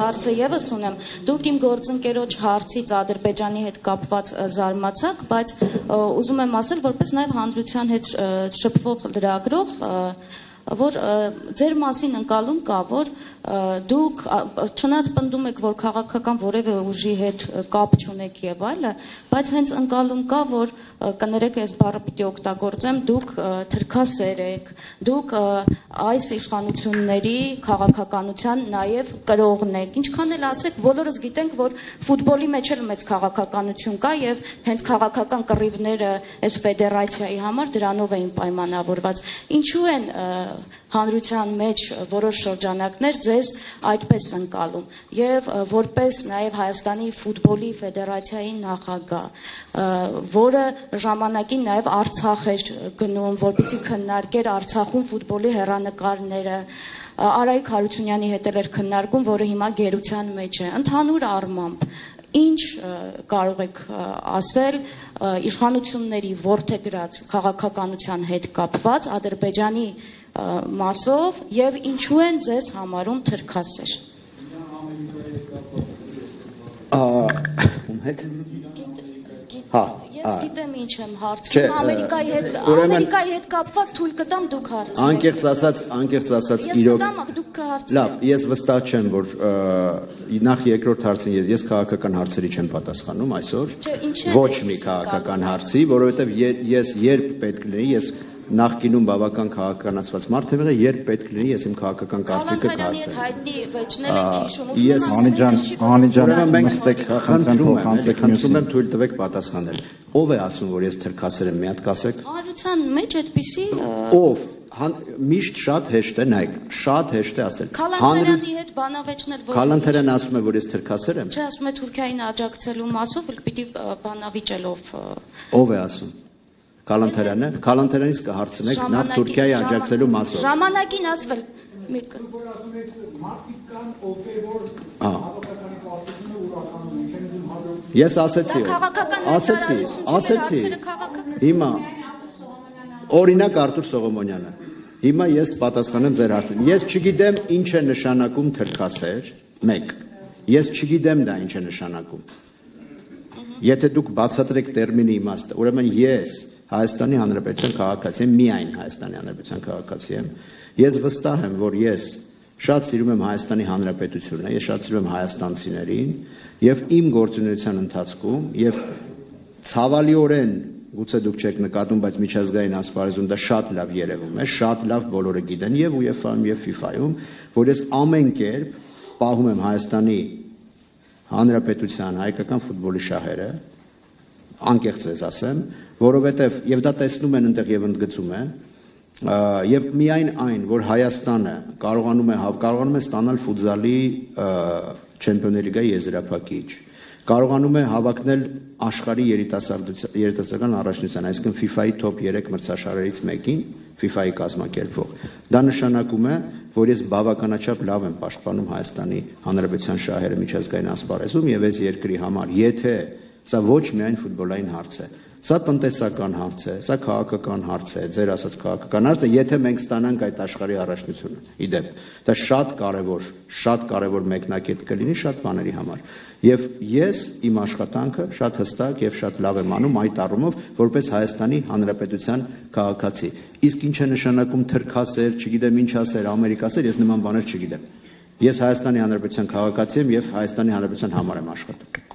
հարցը եւս ունեմ։ Դուք իմ գործընկերոջ հարցից Ադրբեջանի հետ կապված զարմացաք, բայց ուզում եմ ասել, որպես նաեւ հանրության հետ շփվող լրագրող, որ ձեր մասին ընկալում կա, որ դուք չնայած պնդում եք, որ քաղաքական որևէ ուժի հետ կապ չունեք եւ այլը, բայց հենց ընկալում կա, որ կներեք այս բառը պիտի օգտագործեմ, դուք թրքասեր եք, դուք այս իշխանությունների քաղաքականության նաեւ կրողն եք։ Ինչքան էլ ասեք, բոլորս գիտենք, որ ֆուտբոլի մեջ էլ մեծ քաղաքականություն կա եւ հենց քաղաքական կռիվները այս ֆեդերացիայի համար դրանով էին պայմանավորված։ Ինչու են հանրության մեջ որոշ շրջանակներ ձեզ այդպես ընկալում եւ որպես նաեւ Հայաստանի ֆուտբոլի ֆեդերացիայի նախագահ, որը ժամանակին նաեւ Արցախ էր գնում, որպեսզի քննարկեր Արցախում ֆուտբոլի հեռանկարները, Արայիկ Հարությունյանի հետ էր քննարկում, որը հիմա գերության մեջ է։ Ընդհանուր առմամբ ինչ կարող եք ասել իշխանությունների որդեգրած քաղաքականության հետ կապված Ադրբեջանի մասով եւ ինչու են ձեզ համարում թրքասեր։ Ես գիտեմ ինչ եմ հարցնում, Ամերիկայի հետ կապված թույլ կտամ դուք հարցնեք։ Անկեղծ ասած իրոք դուք կհարցնեք։ Լավ, ես վստահ չեմ, որ նախ երկրորդ հարցին ես քաղաքական հարցերի չեմ պատասխանում այսօր, ոչ մի քաղաքական հարցի, որովհետեւ ես երբ պետք լինի, ես նախկինում բավական քաղաքականացված մարդ եմ եղել, երբ պետք լինի, ես իմ քաղաքական կարծիքը կասեմ։ Հայտնի վեճնել եք հիշում։ Ես Անիջան, նստեք, խնդրում եմ թույլ տվեք պատասխանել։ Ով է ասում, որ ես թրքասեր եմ, մի հատ կասեք։ Հանրության մեջ այդպիսի Ով միշտ շատ հեշտ է, նայեք, շատ հեշտ է ասել։ Քալանթարյանի հետ բանավեճներ որ Քալանթարյանը ասում է, որ ես թրքասեր եմ։ Չէ, ասում է Թուրքիային աջակցելու մասով, պիտի բանավիճելով։ Ով է ասում։ Քալանթարյանը, Քալանթարյանից կհարցնեք, նա Թուրքիայի աջակցելու մասով։ Ժամանակին ասվել Ես ասեցի։ Հիմա օրինակ Արտուր Սողոմոնյանը։ Հիմա ես պատասխանեմ ձեր հարցին։ Ես չգիտեմ ինչ է նշանակում թրքասեր, 1։ Ես չգիտեմ դա ինչ է նշանակում։ Եթե դուք բացատրեք տերմինի իմաստը, ուրեմն ես Հայաստանի Հանրապետության քաղաքացի եմ, միայն Հայաստանի Հանրապետության քաղաքացի եմ։ Ես վստահ եմ, որ ես շատ սիրում եմ Հայաստանի Հանրապետությունը, ես շատ սիրում եմ հայաստանցիներին եւ իմ գործունեության ընթացքում եւ ցավալիորեն գուցե դուք չեք նկատում, բայց միջազգային ասպարեզում դա շատ լավ երևում է, շատ լավ բոլորը գիտեն եւ UEFA-ում եւ FIFA-ում, որ ես ամեն կերպ պահում եմ Հայաստանի Հանրապետության հայկական ֆուտբոլի շահերը, անկեղծ ես ասեմ, որովհետև եւ դա տեսնում են այնտեղ եւ ընդգծում է, եւ միայն այն, որ Հայաստանը կարողանում է ստանալ ֆուտզալի չեմպիոնների լիգայի եզրափակիչ, կարողանում է հավակնել աշխարհի երիտասարդական առաջնության, այսինքն FIFA-ի top 3 մրցաշարերից մեկին, FIFA-ի կազմակերպող։ Դա նշանակում է, որ ես բավականաչափ լավ եմ պաշտպանում Հայաստանի Հանրապետության շահերը միջազգային ասպարեզում եւ այս երկրի համար, եթե սա ոչ միայն ֆուտբոլային հարց է, սա տնտեսական հարց է, սա քաղաքական հարց է, ձեր ասած քաղաքական հարց է, եթե մենք ստանանք այդ աշխարհի առաջնությունը։ Իդեպ, դա շատ կարևոր մեկնակետ կլինի շատ բաների համար։ Եվ ես իմ աշխատանքը շատ հստակ եւ շատ լավ եմ անում այդ առումով, որպես Հայաստանի Հանրապետության քաղաքացի։ Իսկ ինչ է նշանակում թրքասեր, չգիտեմ ինչ ասեր, ամերիկասեր, ես նման բաներ չգիտեմ։ Ես Հայաստանի Հանրապետության քաղաքացի եմ եւ Հայաստանի Հանրապետության համար եմ աշխատում։